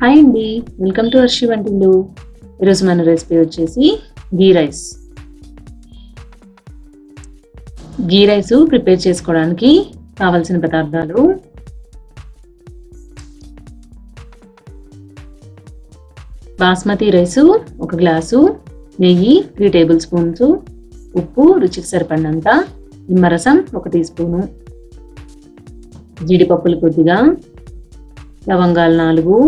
Hi అండి, welcome to Harshi వంటిల్లు. ఈరోజు మన రెసిపీ వచ్చేసి గీ రైస్. గీ రైస్ ప్రిపేర్ చేసుకోవడానికి కావలసిన పదార్థాలు: బాస్మతి రైసు 1 గ్లాసు, నెయ్యి 3 టేబుల్ స్పూన్స్, ఉప్పు రుచికి సరిపడినంత, నిమ్మరసం 1 టీ స్పూను, జీడిపప్పులు కొద్దిగా, లవంగాలు 4,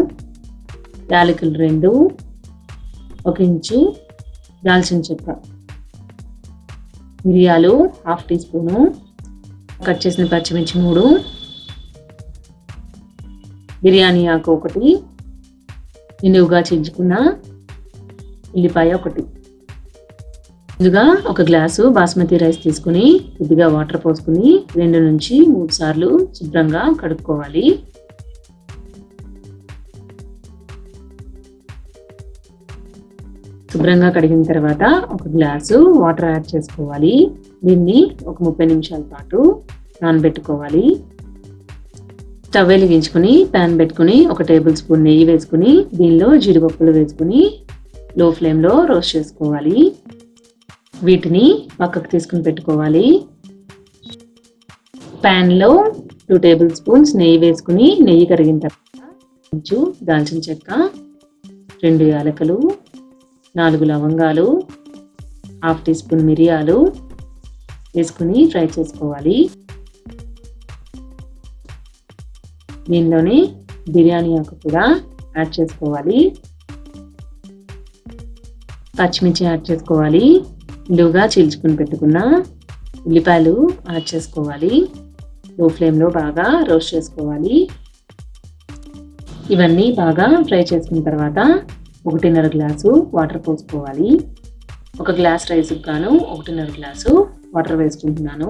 యాలకులు 2, 1 ఇంచు దాల్చిన చెక్క, మిరియాలు 1/2 టీ స్పూను, కట్ చేసిన పచ్చిమిర్చి 3, బిర్యానీ ఆకు 1, నిలువుగా చించుకున్న ఉల్లిపాయ 1. ముందుగా 1 గ్లాసు బాస్మతి రైస్ తీసుకుని కొద్దిగా వాటర్ పోసుకుని 2 నుంచి 3 సార్లు శుభ్రంగా కడుక్కోవాలి. శుభ్రంగా కడిగిన తర్వాత 1 గ్లాసు వాటర్ యాడ్ చేసుకోవాలి. దీన్ని ఒక 30 నిమిషాల పాటు నానబెట్టుకోవాలి. స్టవ్ వెలిగించుకుని ప్యాన్ పెట్టుకుని 1 టేబుల్ స్పూన్ నెయ్యి వేసుకుని దీనిలో జీడిపప్పులు వేసుకుని లో ఫ్లేమ్లో రోస్ట్ చేసుకోవాలి. వీటిని పక్కకు తీసుకుని పెట్టుకోవాలి. ప్యాన్లో 2 టేబుల్ స్పూన్స్ నెయ్యి వేసుకుని నెయ్యి కరిగిన తర్వాత కొంచెం దాల్చిన చెక్క, 2 యాలకులు, 4 లవంగాలు, 1/2 టీ స్పూన్ మిరియాలు వేసుకుని ఫ్రై చేసుకోవాలి. దీనిలోనే బిర్యానీ ఆకు కూడా యాడ్ చేసుకోవాలి. పచ్చిమిర్చి యాడ్ చేసుకోవాలి. నిలువుగా చీల్చుకుని పెట్టుకున్న ఉల్లిపాయలు యాడ్ చేసుకోవాలి. లో ఫ్లేమ్లో బాగా రోస్ట్ చేసుకోవాలి. ఇవన్నీ బాగా ఫ్రై చేసుకున్న తర్వాత 1.5 గ్లాసు వాటర్ పోసుకోవాలి. 1 గ్లాస్ రైస్కి గాను 1.5 గ్లాసు వాటర్ వేసుకుంటున్నాను.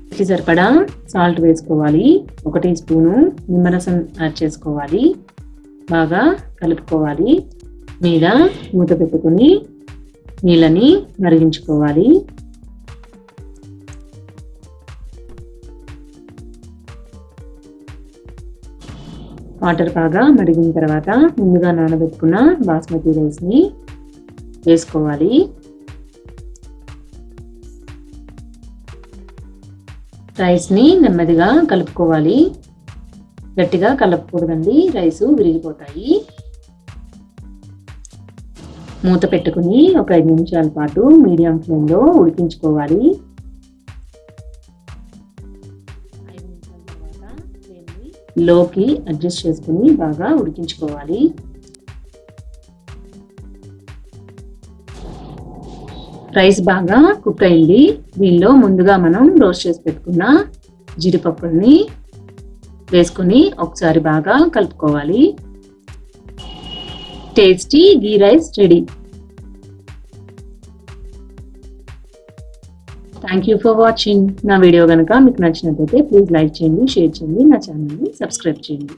రుచికి సరిపడా సాల్ట్ వేసుకోవాలి. 1 టీ స్పూను నిమ్మరసం యాడ్ చేసుకోవాలి. బాగా కలుపుకోవాలి. మీద మూత పెట్టుకుని నీళ్ళని మరిగించుకోవాలి. వాటర్ బాగా మరిగిన తర్వాత ముందుగా నానబెట్టుకున్న బాస్మతి రైస్ని వేసుకోవాలి. రైస్ని నెమ్మదిగా కలుపుకోవాలి. గట్టిగా కలపకూడదండి, రైసు విరిగిపోతాయి. మూత పెట్టుకుని ఒక 5 నిమిషాల పాటు మీడియం ఫ్లేమ్లో ఉడికించుకోవాలి. 5 నిమిషాల తర్వాత ఫ్లేమ్ని లోకి అడ్జస్ట్ చేసుకుని బాగా ఉడికించుకోవాలి. రైస్ బాగా కుక్ అయింది. దీనిలో ముందుగా మనం రోస్ట్ చేసి పెట్టుకున్న జీడిపప్పుల్ని వేసుకుని ఒకసారి బాగా కలుపుకోవాలి. Tasty ghee rice ready. Thank you for watching. నా వీడియో కనుక మీకు నచ్చినట్లయితే ప్లీజ్ లైక్ చేయండి, షేర్ చేయండి, నా ఛానల్ని సబ్స్క్రైబ్ చేయండి.